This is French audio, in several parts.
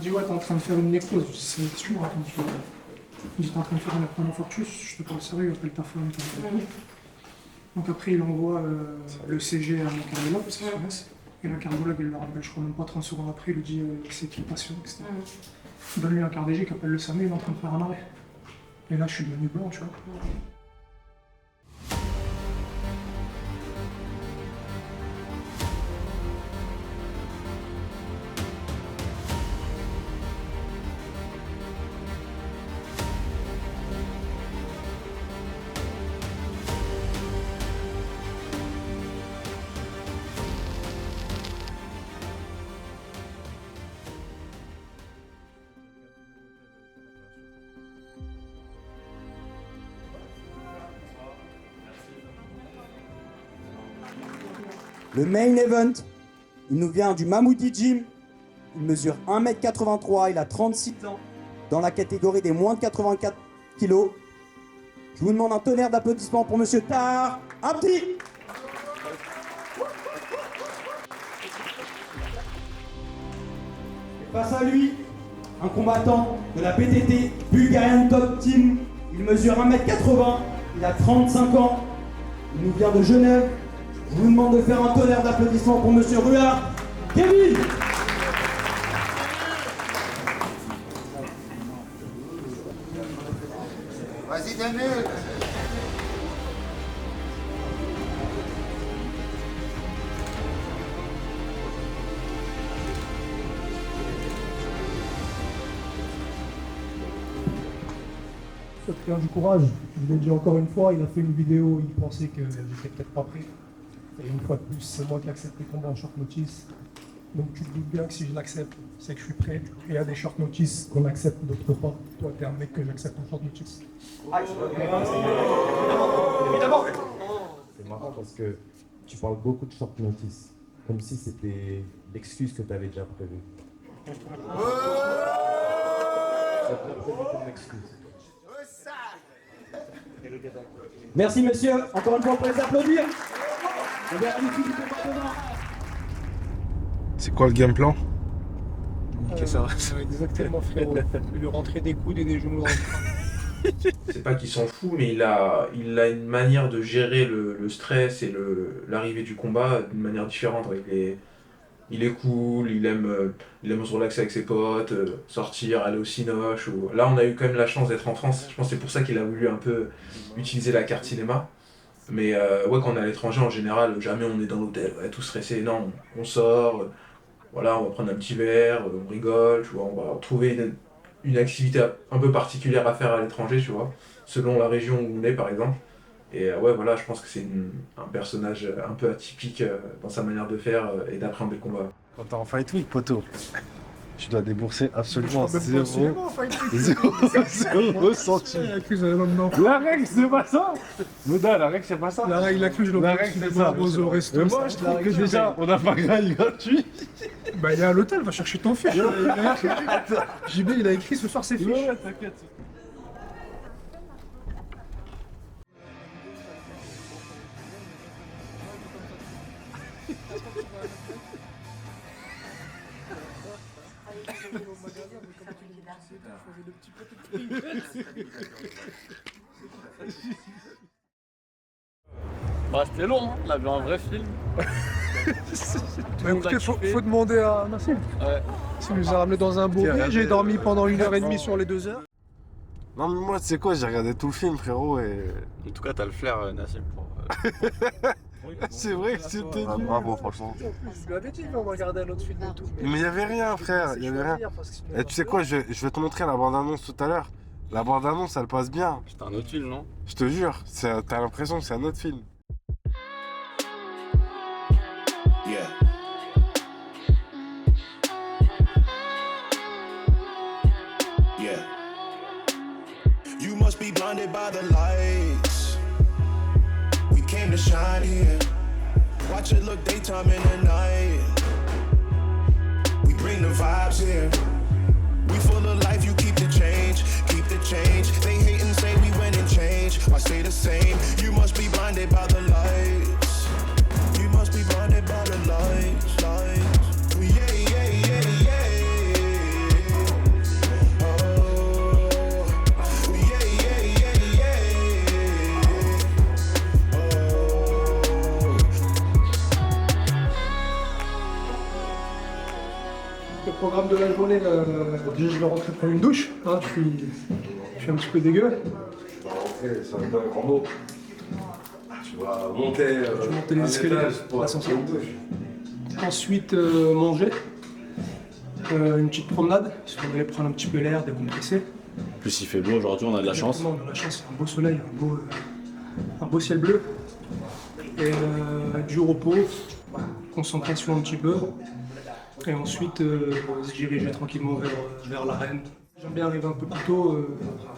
dit ouais, t'es en train de faire une nécrose. Je dis c'est sûr, attends, tu vois. Il dit t'es en train de faire un apprenant fortus, je te parle sérieux, appelle ta femme, Donc après il envoie le CG à mon cardiologue, parce qu'il se connaissent. Et le cardiologue il le rappelle, je crois même pas 30 secondes après, il lui dit c'est qui le patient, etc. Donne-lui un cardégique, appelle le SAMU, il est en train de faire un arrêt. Et là je suis devenu blanc, tu vois. Le main event, il nous vient du Mamouti Gym. Il mesure 1m83, il a 36 ans, dans la catégorie des moins de 84 kg. Je vous demande un tonnerre d'applaudissements pour Monsieur Tahar Abdi. Et face à lui, un combattant de la PTT Bulgarian Top Team. Il mesure 1m80, il a 35 ans, il nous vient de Genève. Je vous demande de faire un tonnerre d'applaudissements pour Monsieur Ruard Kevin. Vas-y, donne-le. Ça te du courage. Je l'ai dit encore une fois, il a fait une vidéo, il pensait que j'étais peut-être pas prêt. Et une fois de plus, c'est moi qui accepte les combats en short notice. Donc tu te doutes bien que si je l'accepte, c'est que je suis prêt. Et il y a des short notice qu'on accepte, d'autres pas. Toi, t'es un mec que j'accepte en short notice. Évidemment. C'est marrant parce que tu parles beaucoup de short notice, comme si c'était l'excuse que tu avais déjà prévue. Ça te représente comme excuse. Merci monsieur, encore une fois pour les applaudir. C'est quoi le game plan? Exactement, frérot. Lui rentrer des coudes et des genoux. C'est pas qu'il s'en fout, mais il a une manière de gérer le stress et l'arrivée du combat d'une manière différente. Il est cool, il aime se relaxer avec ses potes, sortir, aller au cinoche. Là, on a eu quand même la chance d'être en France. Je pense que c'est pour ça qu'il a voulu un peu utiliser la carte cinéma. Mais ouais, quand on est à l'étranger, en général, jamais on est dans l'hôtel, ouais, tout stressé. Non, on sort, voilà, on va prendre un petit verre, on rigole, tu vois, on va trouver une activité un peu particulière à faire à l'étranger, tu vois, selon la région où on est, par exemple. Et ouais, voilà, je pense que c'est un personnage un peu atypique dans sa manière de faire et d'appréhender le combat. Quand t'es en Fight Week, poto, tu dois débourser absolument zéro centime. La règle, c'est pas ça. Nouda, la règle, c'est pas ça. La règle, la clé, je La règle, c'est ça. au resto. Mais moi, je trouve que déjà, on a pas gagné gratuit. Bah, il est à l'hôtel, va chercher ton fiche. JB, il a écrit ce soir ses fiches. Ouais, t'inquiète. Bah, c'était long, hein. On a vu un vrai film. Bah, écoutez, faut demander à Nassim. Ouais. Il nous a ramené dans un beau lit, j'ai dormi pendant 1h30 sur les 2 heures. Non, mais moi, tu sais quoi, j'ai regardé tout le film, frérot, et. En tout cas, t'as le flair, Nassim. C'est vrai que c'était nul. Bravo, franchement. Je lui avais dit qu'on va regarder un autre film et tout. Mais il y avait rien, frère, il y avait rien. Et tu sais quoi, je vais te montrer la bande-annonce tout à l'heure. La bande-annonce, elle passe bien. C'était un autre film, non? Je te jure, t'as l'impression que c'est un autre film. Yeah. Yeah. You must be blinded by the lights. We came to shine here. Watch it look daytime in the night. We bring the vibes here. We full of life, you keep the change, keep the change. They hate and say we went and changed. Why stay the same? You must be blinded by the lights. You must be blinded by the lights, lights. Yeah, yeah, yeah, yeah. Le programme de la journée, déjà je vais rentrer prendre une douche, hein, je suis un petit peu dégueu. Tu vas rentrer, ça va être un grand mot. Tu vas monter, monter les escaliers, pour l'ascenseur. une douche. Ensuite, manger, une petite promenade, si on allait prendre un petit peu l'air, décompresser. En plus, il fait beau aujourd'hui, on a de la chance. Exactement, on a de la chance, un beau soleil, un beau ciel bleu. Et du repos, concentration un petit peu. Et ensuite, se diriger tranquillement vers l'arène. J'aime bien arriver un peu plus tôt,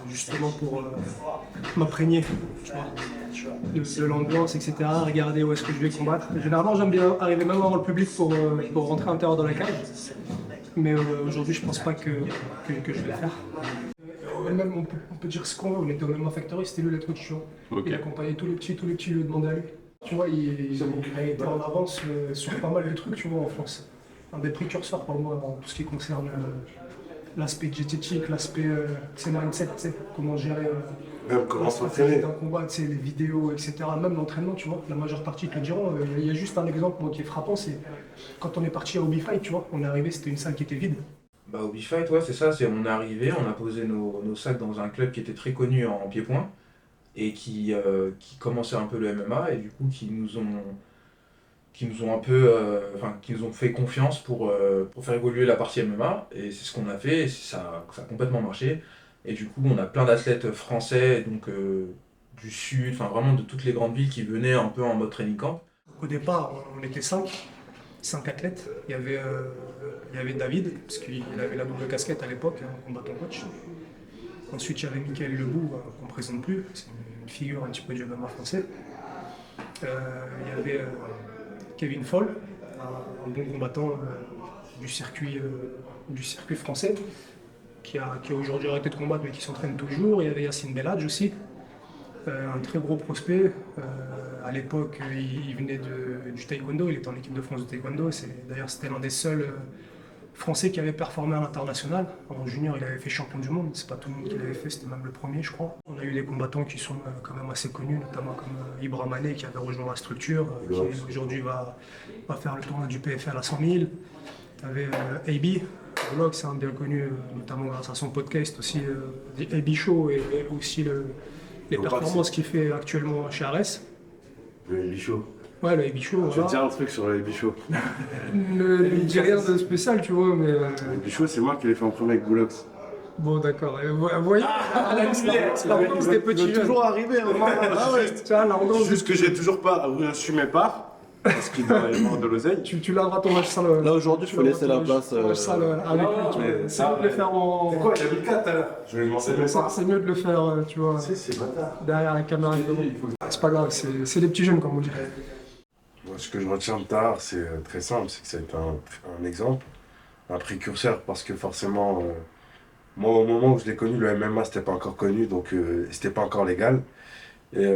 justement pour m'imprégner, tu vois, de l'ambiance, etc. Regarder où est-ce que je vais combattre. Généralement, j'aime bien arriver même avant le public pour rentrer à l'intérieur de la cage. Mais aujourd'hui, je pense pas que je vais le faire. Même, on peut dire ce qu'on veut, on était au même Factory, c'était lui le coach, tu vois. Ok. Il accompagnait tous les petits lui demandaient à lui. Tu vois, il était en avance sur pas mal de trucs, tu vois, en France. Un des précurseurs pour moi dans tout ce qui concerne l'aspect diététique, l'aspect mindset, tu sais, comment gérer Même comment la stratégie s'entraîner. d'un combat, tu sais, les vidéos, etc. Même l'entraînement, tu vois, la majeure partie te le diront. Il y a juste un exemple moi, qui est frappant, c'est quand on est parti à Hobby Fight, tu vois, on est arrivé, c'était une salle qui était vide. Bah, Hobby Fight, ouais, c'est ça, on est arrivé, on a posé nos sacs dans un club qui était très connu en pied-point et qui commençait un peu le MMA et du coup qui nous ont un peu, qui nous ont fait confiance pour faire évoluer la partie MMA et c'est ce qu'on a fait et ça a complètement marché et du coup on a plein d'athlètes français donc du sud, enfin vraiment de toutes les grandes villes qui venaient un peu en mode training camp. Au départ, on était 5 athlètes. Il y avait David, parce qu'il avait la double casquette à l'époque, en combattant coach. Ensuite, il y avait Michael Lebou, qu'on ne présente plus, c'est une figure un petit peu du MMA français. Il y avait Kevin Fall, un bon combattant du circuit français, qui a aujourd'hui arrêté de combattre mais qui s'entraîne toujours. Il y avait Yacine Belhadj aussi, un très gros prospect. À l'époque, il venait du taekwondo, il était en équipe de France de taekwondo. D'ailleurs, c'était l'un des seuls Français qui avait performé à l'international. En junior, il avait fait champion du monde. C'est pas tout le monde qui l'avait fait, c'était même le premier, je crois. On a eu des combattants qui sont quand même assez connus, notamment comme Ibra Mané qui avait rejoint la structure, qui aujourd'hui va faire le tournoi du PFL à 100 000. Tu avais AB, Vlog, c'est un bien connu, notamment grâce à son podcast aussi, AB Show et aussi les performances qu'il fait actuellement chez Ares. Le bichot. Ouais, le AB Show, Je vais te voilà. dire un truc sur le bichot. Ne dis rien de spécial, tu vois, mais... Le bichot, c'est moi qui l'ai fait en premier avec Boulox. Bon, d'accord. Voyez, la liste des petits jeunes. toujours arrivé. Ah ouais. Tu vois, la redondance, Juste que j'ai toujours pas reçu mes parts. Parce qu'il doit y avoir de l'oseille. tu laveras ton match sale. Là, aujourd'hui, il faut laisser la place. Sale avec lui, tu vois. C'est mieux de le faire en... C'est quoi, j'ai mis 4 tout à l'heure. Je vais lui demander mes parts. C'est mieux de le faire, tu vois, C'est bâtard. derrière la caméra. C'est pas grave, c'est les petits jeunes, comme on dit. Moi, ce que je retiens de Tahar, c'est très simple, c'est que ça a été un exemple, un précurseur, parce que forcément, moi, au moment où je l'ai connu, le MMA, c'était pas encore connu, donc c'était pas encore légal. Et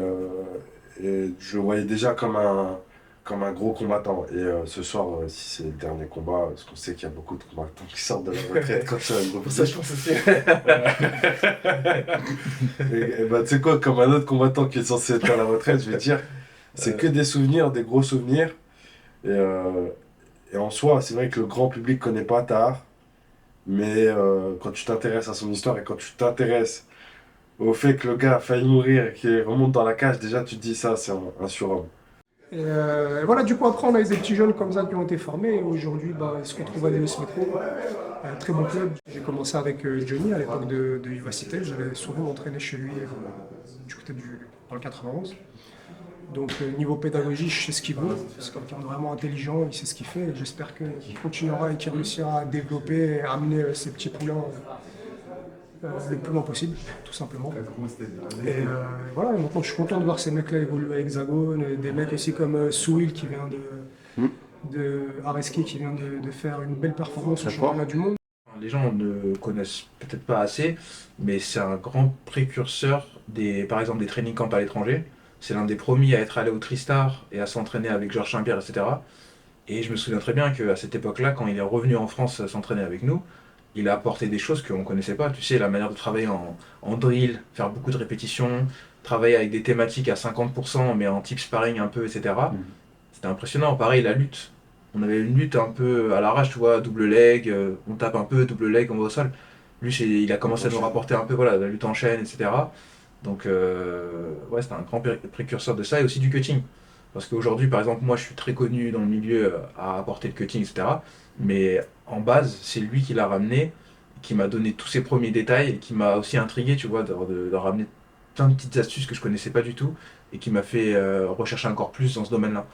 je le voyais déjà comme un gros combattant. Et ce soir, si c'est le dernier combat, parce qu'on sait qu'il y a beaucoup de combattants qui sortent de la retraite quand c'est un gros Pour ça, je pense aussi. Et bah, tu sais quoi, comme un autre combattant qui est censé être à la retraite, je vais dire, c'est que des souvenirs, des gros souvenirs. Et en soi, c'est vrai que le grand public connaît pas Tahar, mais quand tu t'intéresses à son histoire et quand tu t'intéresses au fait que le gars a failli mourir et qu'il remonte dans la cage, déjà tu te dis ça, c'est un surhomme. Et voilà, du coup, après, on a eu des petits jeunes comme ça qui ont été formés. Et aujourd'hui, ils se retrouvent à l'US Métro, un très bon club. J'ai commencé avec Johnny à l'époque de Vivacité. J'allais souvent m'entraîner chez lui du côté dans le 91. Donc, niveau pédagogie, je sais ce qu'il veut. C'est quelqu'un de vraiment intelligent, il sait ce qu'il fait. Et j'espère qu'il continuera et qu'il réussira à développer et à amener ces petits poulains le plus loin possible, tout simplement. Et voilà, et maintenant je suis content de voir ces mecs-là évoluer à Hexagone, et des mecs aussi comme Souil qui vient de Areski qui vient de faire une belle performance au championnat du monde. Les gens ne connaissent peut-être pas assez, mais c'est un grand précurseur par exemple des training camps à l'étranger. C'est l'un des premiers à être allé au Tristar et à s'entraîner avec Georges Saint-Pierre, etc. Et je me souviens très bien qu'à cette époque-là, quand il est revenu en France s'entraîner avec nous, il a apporté des choses qu'on ne connaissait pas. Tu sais, la manière de travailler en drill, faire beaucoup de répétitions, travailler avec des thématiques à 50%, mais en type sparring un peu, etc. C'était impressionnant. Pareil, la lutte. on avait une lutte un peu à l'arrache, tu vois, double leg, on tape un peu, double leg, on va au sol. Lui, il a commencé à nous rapporter un peu, voilà, la lutte en chaîne, etc. Donc, ouais, c'était un grand précurseur de ça et aussi du cutting. Parce qu'aujourd'hui, par exemple, moi, je suis très connu dans le milieu à apporter le cutting, etc. Mais en base, c'est lui qui l'a ramené, qui m'a donné tous ses premiers détails et qui m'a aussi intrigué, tu vois, de ramener plein de petites astuces que je connaissais pas du tout et qui m'a fait rechercher encore plus dans ce domaine-là.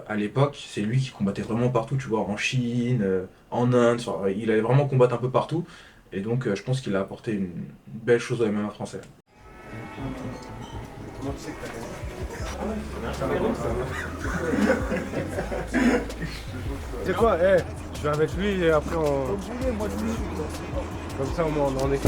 À l'époque, c'est lui qui combattait vraiment partout, tu vois, en Chine, en Inde, enfin, il allait vraiment combattre un peu partout. Et donc, je pense qu'il a apporté une belle chose au MMA français. C'est quoi, je vais avec lui et après on... Comme ça au moins on en est.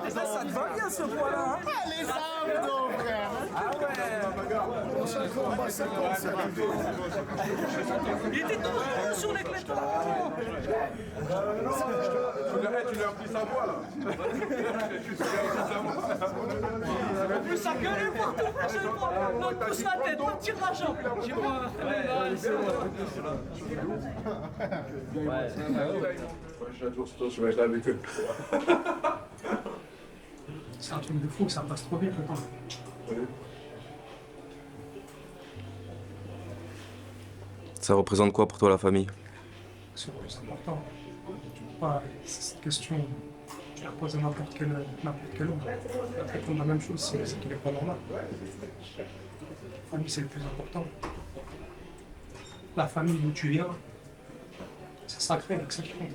Ça te va bien ce poids-là, hein? Les abdos, frère! Ah ouais! Il était dangereux sur les clés. Tu lui as pris sa voix là. En plus, ça gueule partout, prochaine fois. Non, pousse la tête, non, tire la jambe. C'est un truc de fou, ça passe trop vite le temps. Ça représente quoi pour toi la famille? C'est important. Cette question, tu la reposes à n'importe quel homme. Il va te répondre la même chose, c'est qu'il n'est pas normal. La famille, c'est le plus important. La famille d'où tu viens, c'est sacré, avec ça qui compte.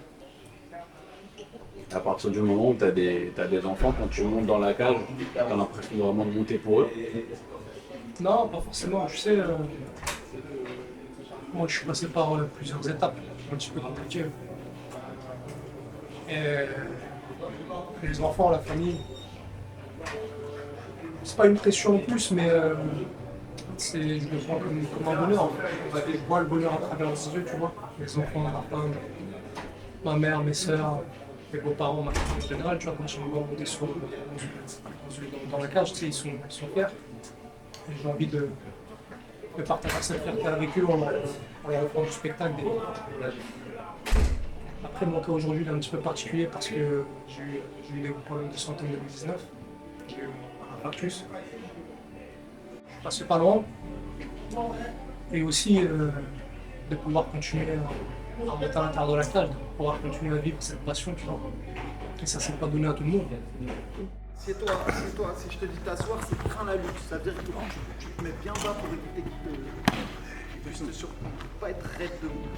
À partir du moment où tu as des enfants, quand tu montes dans la cage, tu as l'impression de vraiment de monter pour eux. Non, pas forcément. Tu sais, moi je suis passé par plusieurs étapes un petit peu compliquées. Et les enfants, la famille, c'est pas une pression en plus, mais je le prends comme un bonheur. Je vois le bonheur à travers leurs yeux, tu vois. Les enfants, ma femme, ma mère, mes sœurs, mes beaux-parents, ma famille en général, tu vois, quand ils me voient monter dans la cage, tu sais, ils sont fiers. Et j'ai envie de partager cette fierté avec eux en reprenant du spectacle. Après, mon cas aujourd'hui est un petit peu particulier parce que j'ai eu des problèmes de santé en 2019. J'ai eu un infarctus. Je suis passé pas loin. Et aussi de pouvoir continuer à monter à l'intérieur de la cage, de pouvoir continuer à vivre cette passion, tu vois. Et ça, c'est pas donné à tout le monde. Assieds-toi, si je te dis t'asseoir, c'est crains la lutte. Ça veut dire que tu te mets bien bas pour éviter qu'il te surprenne. Pas être raide debout.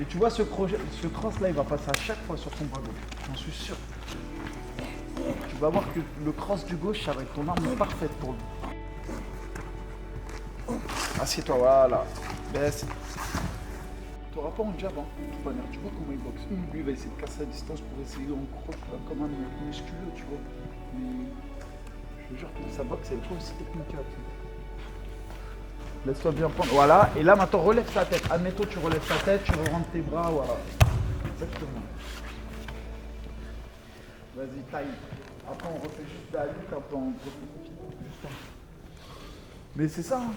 Et tu vois, ce cross là, il va passer à chaque fois sur ton bras gauche. J'en suis sûr. Tu vas voir que le cross du gauche, ça va être ton arme parfaite pour lui. Assieds-toi, voilà. Baisse. Tu n'auras pas en jab, hein. Tu vois comment il boxe. Lui, il va essayer de casser la distance pour essayer en croche, comme un musculeux, tu vois. Mais je te jure que sa boxe, elle est pas aussi technique. Laisse-toi bien prendre. Voilà. Et là, maintenant, relève sa tête. Admettons, tu relèves ta tête, tu rentres tes bras, voilà. Exactement. Vas-y, taille. Après, on refait juste la lutte un peu en juste. Mais c'est ça, hein.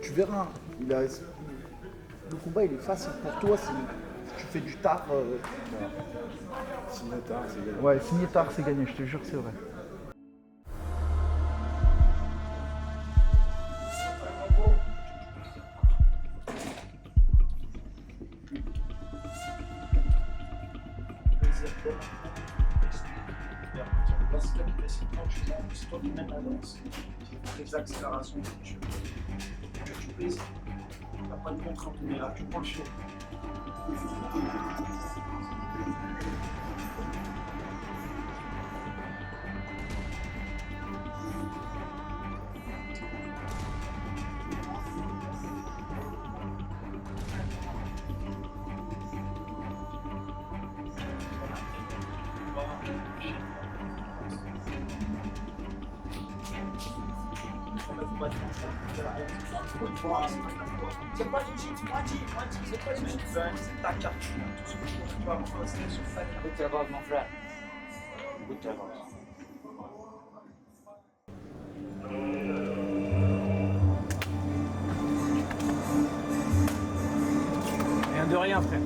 Tu verras. Le combat, il est facile pour toi si tu fais du tard. Signer tard, c'est gagné. Ouais, signer tard, c'est gagné, je te jure que c'est vrai. cadence, les accélérations que tu brises. T'as pas de contrainte, mais là, tu prends le show. C'est pas du tout, c'est pas du tout, c'est ta carte. Tout ce que tu vas faire, c'est sur ta carte. Good travail, mon frère. Good travail. Rien de rien, frère.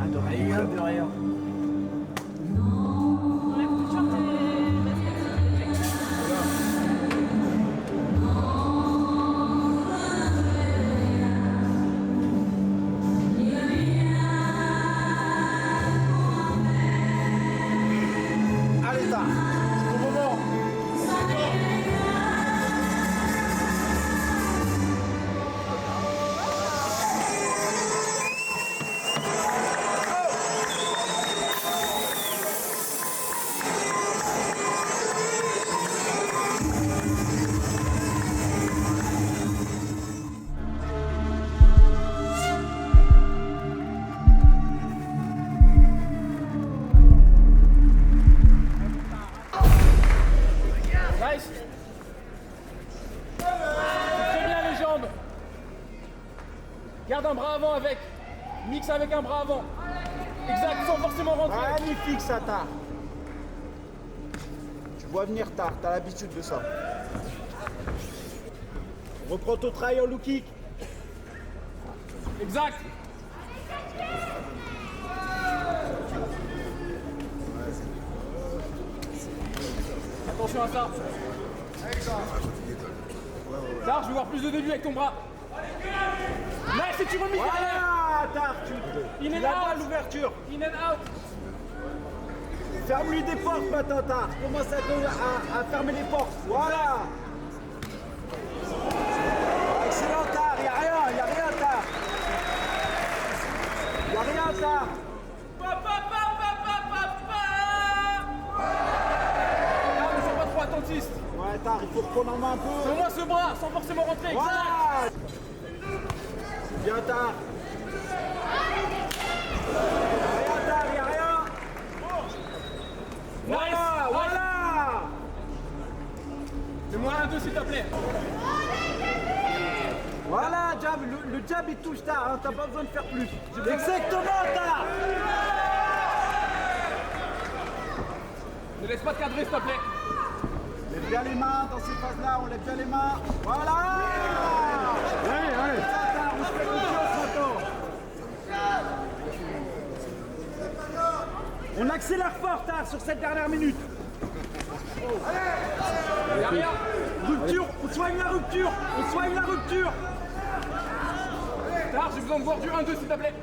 Rien de rien. Rien de rien. Allez, ça, c'est ton moment. Nice. Très bien les jambes. Garde un bras avant avec. Mix avec un bras avant. Exact, sans forcément rentrer. Magnifique, ça, Tar. Tu vois venir tard, t'as l'habitude de ça. Reprends ton travail en low kick. Exact. Attention à ça. Tard, je veux voir plus de début avec ton bras. Nice, et tu remis derrière. Voilà, Tar, In and là-bas out. l'ouverture. In and out. Ferme-lui des portes maintenant, Tar. Commence à fermer les portes. Voilà. Excellent, Tar. Y'a rien, Tar. Y'a rien, Tar. Ah, mais sois pas trop attentiste. Ouais, Tar, il faut reprendre en main un peu. C'est au moins ce bras, sans forcément rentrer. Exact. Voilà. C'est bien, Tar. Y'a rien, Tar, y'a rien. Nice. Voilà. Fais-moi un 2 s'il te plaît. Voilà, jab, le jab il touche Tar, hein, t'as pas besoin de faire plus. Exactement, Tar. Ne laisse pas te cadrer s'il te plaît. Lève bien les mains dans ces phases-là, on lève bien les mains. Voilà. Allez. Tar, on se fait confiance maintenant. On accélère fort, Tar, sur cette dernière minute. Derrière. Rupture, on soigne la rupture. Tard, j'ai besoin de voir du 1-2 s'il te plaît.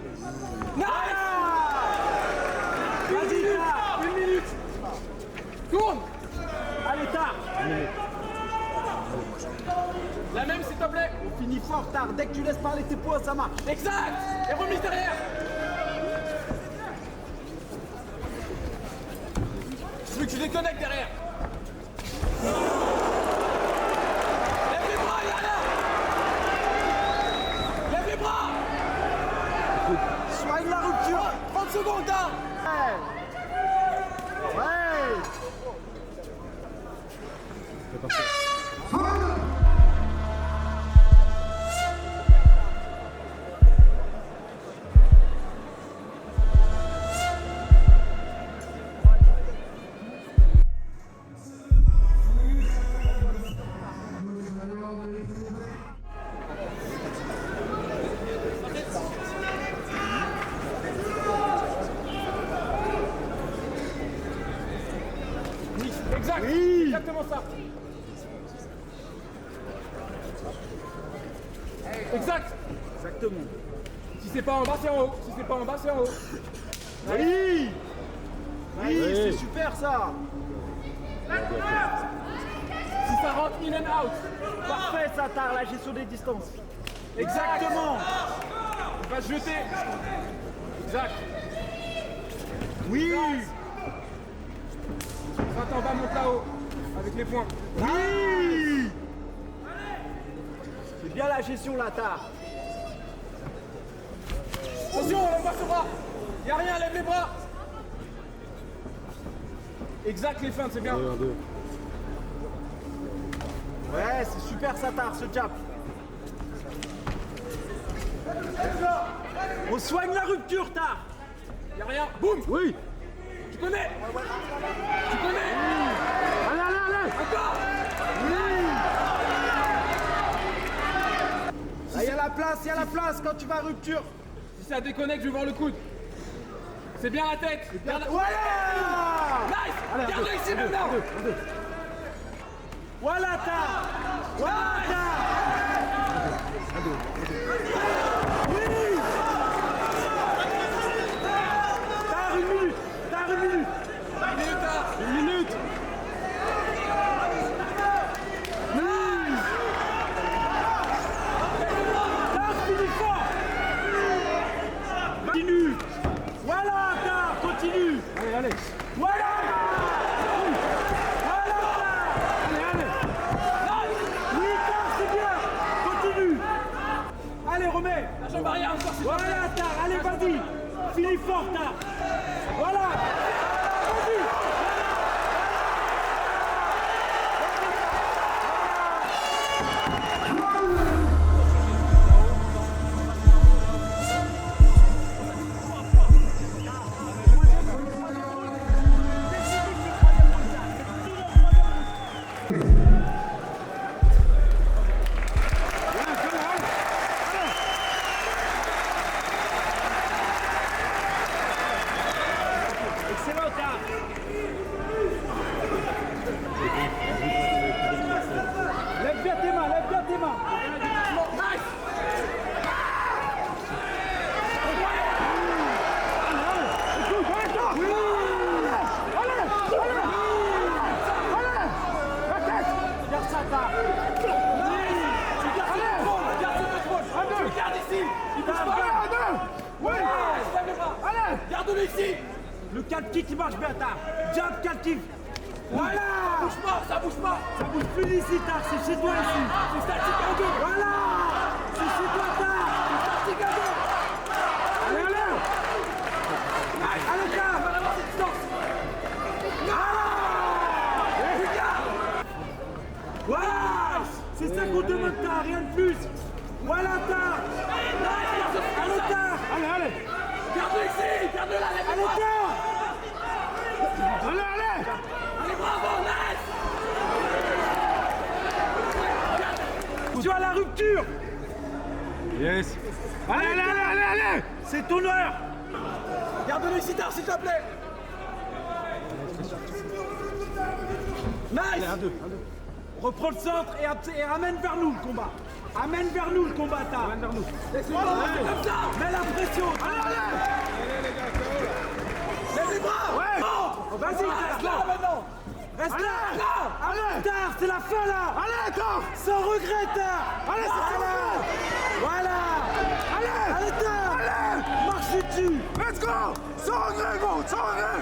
Nice. Vas-y, Tar, 1 minute. Tourne. Allez, Tar. La même s'il te plaît. On finit fort, Tar. Dès que tu laisses parler tes poids, ça marche. Exact. Et remise derrière. Je veux que tu déconnectes derrière. Lève les bras, Yana. Lève les bras. Soigne la rupture. 30 secondes, Tard. Ouais. Exact. Oui. Exactement ça. Exact. Exactement. Si c'est pas en bas, c'est en haut. Si c'est pas en bas, c'est en haut. Oui. Oui, c'est super ça. Si ça rentre in and out. Parfait, Satar, la gestion des distances. Exactement. Il va se jeter. Exact. Oui. Attends, on va monter là-haut. Avec les points. Oui. C'est bien la gestion, Latar. Attention, lève pas ce bras. Y'a rien, lève les bras. Exact, les feintes, c'est bien. Ouais, c'est super, Satar, ce jab. On soigne la rupture, Tar. Y'a rien. Boum. Oui. Tu connais. Tu connais. Allez, allez, allez. Encore. Il y a la place quand tu vas à rupture. Si ça déconnecte, je vais voir le coude. C'est bien la tête. Garde... Voilà. Nice. Allez, Garde-le ici maintenant. Voilà, Tar. Voilà, Tar. Oui. Tar, une minute. Tar, une minute. Une minute. Continue. Voilà, Tar, continue. Allez, allez. Voilà. Voilà, Tar. Allez, allez. Oui, Tar, c'est bien. Continue. Allez, remets. La jambe arrière encore, c'est pas Voilà, Tar. Allez, vas-y. Finis fort, Tar. Voilà. Vas-y. Excellent, Tar. Lève bien tes mains, lève bien tes mains. nice. Garde ça, Tar. Tu gardes ce contrôle. Garde ce contrôle. Tu gardes ici. Il bouge pas. Oui. Lève les bras. Allez. Garde-le ici. Le calf kick qui marche bien, Tar. Jab, calf kick. Voilà. Ça bouge pas, ça bouge pas. Ça bouge plus d'ici, Tar. C'est chez toi ici. C'est statique en deux. Voilà. C'est chez toi, Tar. C'est statique en deux. Allez, allez. Allez, Tar. On va avoir cette distance. Voilà. C'est ça qu'on demande, Tar. Rien de plus. Voilà, Tar. Allez, Tar. Allez, allez. Garde-le ici. Garde-le là. Lève les Allez, bras. Tar. Allez, allez. Allez, bravo. Nice. Tu as la rupture. Yes. Allez, allez, allez, allez, allez. C'est ton heure. Garde-le ici, Tar, s'il te plaît. Nice. Reprends le centre et ramène vers nous le combat. Amène vers nous le combat, Tar. Amène vers nous. Laisse-le comme ça. Mets la pression. Allez, allez. Lève les bras. Ouais. Monte. Vas-y, Tar. Reste là maintenant. Reste Allez, là. Allez, Tar, c'est la fin là. Allez, Tar. Sans regret, Tar. Allez, c'est ça. Voilà. Allez. Allez, Tar. Allez. Marche dessus. Let's go. Sans regret, gros. Sans regret.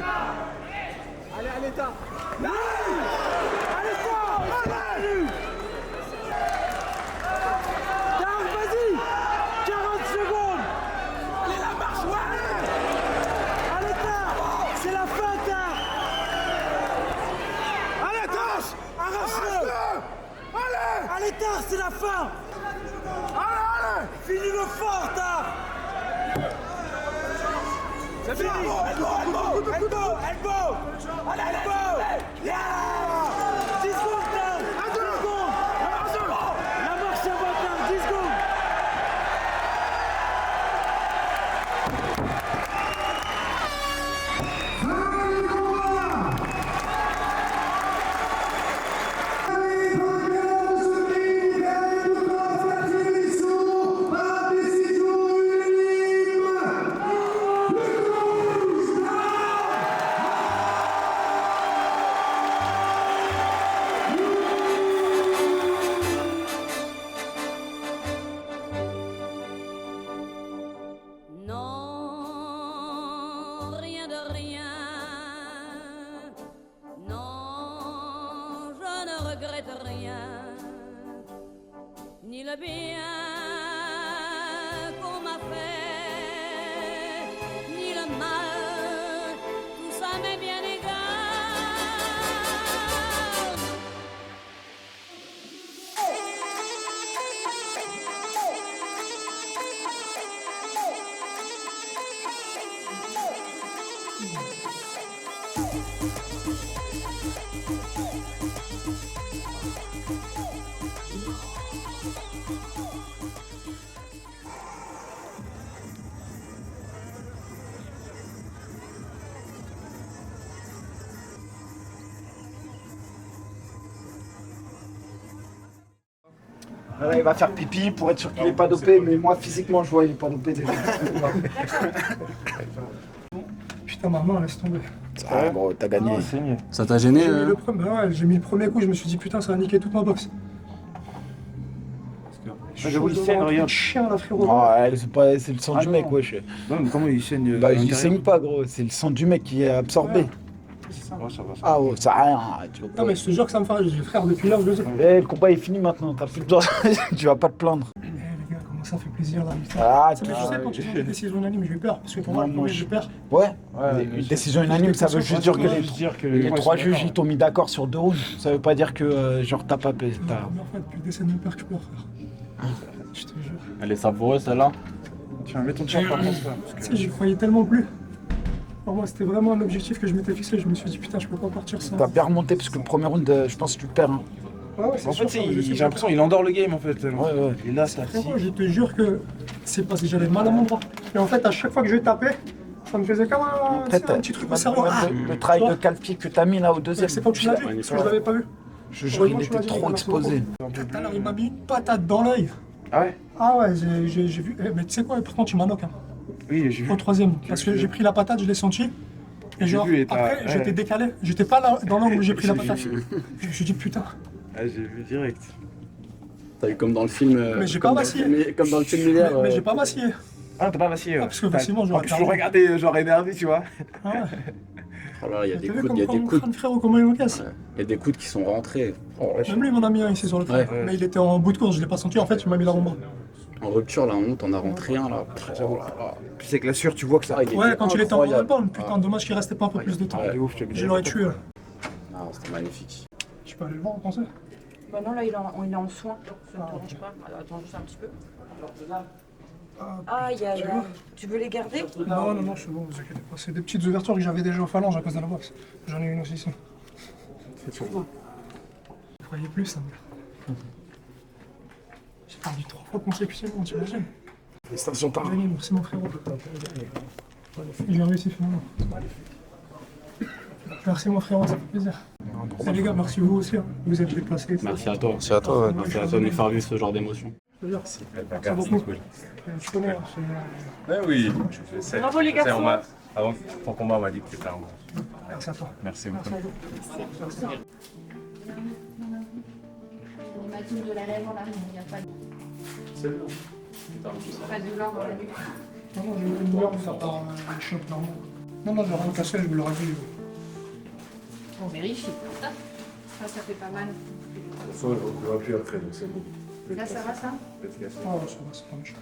Allez, allez, Tar. Oui. Allez, Tar. Allez. Tar, vas-y. 40 secondes. Allez, la marche, ouais. Allez, Tar. C'est la fin, Tar. Allez, Tar. Arrache-le. Allez. Allez, Tar, c'est la fin. Allez, allez. Finis-le fort, Tar. C'est bien. Elbow. Allez, elbow. Yeah. 10 secondes, Tar. 10 secondes. La marche avant, Tar. 10 secondes. ni le bien qu'on m'a fait, ni le mal, tout ça m'est bien égal. Voilà, il va faire pipi pour être sûr qu'il n'est pas dopé, mais moi physiquement je vois il n'est pas dopé déjà. Putain, maman, laisse tomber. Ah gros, t'as gagné. Ça t'a gêné J'ai mis le premier coup, je me suis dit putain, ça a niqué toute ma boxe. Il saigne, regarde. Chien là, frérot. Ah, c'est le sang du mec, wesh. Non, mais comment il saigne Bah, il saigne pas, gros. C'est le sang du mec qui est absorbé. Ah, ouais, ça a rien. Non, mais je te jure que ça me fait. J'ai frère depuis là, je le sais. Eh, le combat est fini maintenant. T'as plus besoin. Tu vas pas te plaindre. Eh, les gars, comment ça fait plaisir là, putain. Ah, ça, mais je sais, quand tu fais une décision unanime, j'ai eu peur. Parce que pour moi, le premier, j'ai peur. Ouais, une décision unanime, ça veut juste dire que les trois juges ils t'ont mis d'accord sur 2 rounds. Ça veut pas dire que genre t'as pas payé. C'est la première fois depuis le décès de mon père que je pleure, frère. Je te jure. Elle est savoureuse celle-là. Tu vas mettre ton tir par contre. Tu sais, j'y croyais tellement plus. Pour moi, c'était vraiment un objectif que je m'étais fixé. Je me suis dit, putain, je peux pas partir sans. T'as bien remonté parce que le premier round, je pense que tu le perds. Hein. Ouais, ouais, En fait, j'ai l'impression qu'il endort le game en fait. Ouais. Et là, ça Frérot, je te jure que c'est parce que j'avais mal à mon bras. Et en fait, à chaque fois que je tapais, ça me faisait comme un petit truc au cerveau. Le travail de calpi que t'as mis là au deuxième. C'est quand tu l'as vu, parce que je l'avais pas vu. Je jure, il était trop exposé. Tout à l'heure, il m'a mis une patate dans l'œil. Ah ouais? Ah ouais, j'ai vu. Mais tu sais quoi, pourtant, tu m'as knock. Hein. Oui, j'ai vu. Au troisième. Parce que j'ai pris la patate, je l'ai senti. Et genre, après, j'étais décalé. J'étais pas là, dans l'angle où j'ai pris la patate. Je me suis dit, putain. Ah, j'ai vu direct. T'as eu comme dans le film. Mais j'ai pas vacillé. Comme dans le film hier. Mais j'ai pas vacillé. Ah, t'as pas vacillé. Parce que sinon, j'aurais toujours regardé, genre énervé, tu vois. Ah ouais. Oh là, il y a des T'as vu coudes, il y a des mon coudes. crâne, frérot, comment il me casse? Il y a des coudes qui sont rentrés. Même lui, mon ami, ici sur le crâne. Ouais. Mais il était en bout de course, je l'ai pas senti. En fait, il m'a mis la rombe. En rupture, là, on t'en a rentré un, là. Puis c'est que la sueur, tu vois que ça. Ouais, quand il était en roll putain, dommage qu'il restait pas un peu plus de temps. Je l'aurais tué. Ah, c'était magnifique. Tu peux aller le voir, vous pensez? Bah non, là, il est en soin. Ça ne te dérange pas. Alors, attends juste un petit peu. Ah, il y a... Tu veux les garder? Non, je suis bon, vous inquiétez pas. C'est des petites ouvertures que j'avais déjà en phalange à cause de la boxe. J'en ai une aussi ici. C'est tout. Vous croyez plus, ça me... J'ai perdu 3 fois consécutivement, t'imagines? Félicitations, t'as gagné, merci mon frérot. J'ai réussi finalement. Merci mon frérot, ça fait plaisir. Et les gars, merci vous aussi, hein. Vous êtes déplacés. Merci à toi. Merci à toi, ouais. Merci à toi de nous faire vivre ce genre d'émotion. Merci beaucoup. Tu connais, hein, oui, je sais. Bravo les garçons. Avant ton combat, on m'a dit que c'était un bon. Merci à toi. Merci beaucoup. On m'a dit de la lèvre là, mais il n'y a pas de... C'est bon. Pas de douleur dans la nuque. Non, j'ai eu une douleur pour faire par un choc normal. Non, j'ai rien cassé, je vous l'aurais dit. On vérifie. Ça fait pas mal. On ne verra plus après, donc c'est bon. Là, ça va ça? Ah ouais, ça va, c'est pas méchant.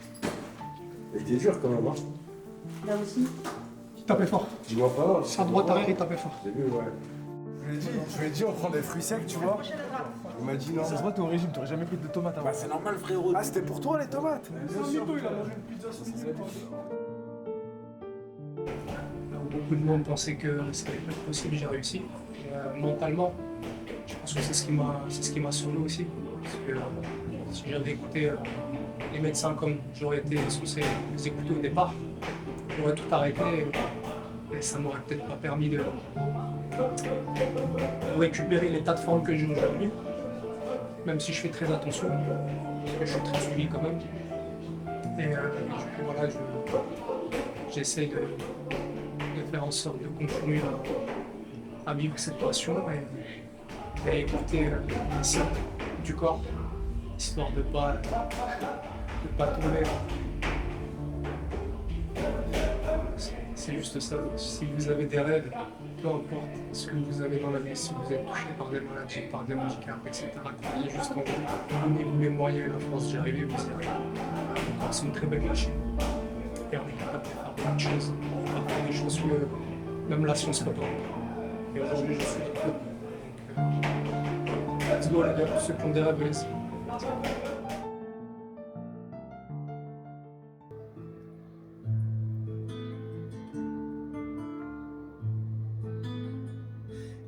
Il était dur quand même, hein? Là aussi? Il tapait fort. Dis-moi pas. Sa droite arrière, il tapait fort. J'ai vu, ouais. Je lui ai dit, on prend des fruits secs, tu vois. Il m'a dit non. Ça se voit, t'es au régime, t'aurais jamais pris de tomates avant. Bah, c'est normal, frérot. Ah, c'était pour toi les tomates? Bien sûr, il a mangé une pizza sans beaucoup de monde pensait que ça n'allait pas être possible, j'ai réussi. Mentalement, je pense que c'est ce qui m'a sauvé aussi. Parce que si j'avais écouté les médecins comme j'aurais été censé les écouter au départ, j'aurais tout arrêté et ça m'aurait peut-être pas permis de récupérer l'état de forme que j'ai aujourd'hui. Même si je fais très attention, parce que je suis très suivi quand même. Et du coup, voilà, j'essaie de faire en sorte de continuer à vivre cette passion et à écouter les signes du corps, histoire de pas tomber. C'est juste ça. Si vous avez des rêves, peu importe ce que vous avez dans la vie, si vous êtes touché par des maladies, par des handicaps, etc., croyez juste en vous. Donnez-vous les moyens et la force d'y arriver, vous y arrivez. C'est une très belle machine. Et on est capable de faire plein de choses. Parfois des choses que même la science ne peut pas. Et aujourd'hui, je suis diplômé. Donc, let's go les gars, ceux qui ont des rêves, allez-y.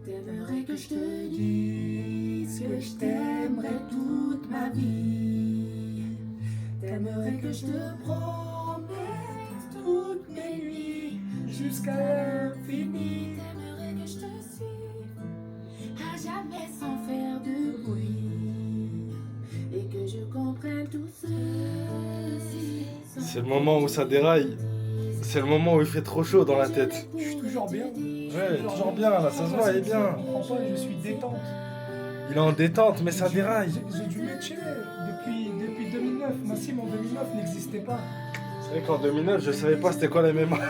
T'aimerais que je te dise que je t'aimerais toute ma vie. T'aimerais que je te promette toutes mes nuits jusqu'à l'infini. T'aimerais que je te suive à jamais sans faire de bruit et que je comprenne tout ceci. C'est le moment où ça déraille. C'est le moment où il fait trop chaud dans la tête. Je suis toujours bien. Ouais, toujours bien là, ça se voit, il est bien. François, je suis détente. Il est en détente, mais ça déraille. J'ai du métier depuis 2009. Nassim en 2009 n'existait pas. C'est vrai qu'en 2009, je savais pas c'était quoi la mémoire.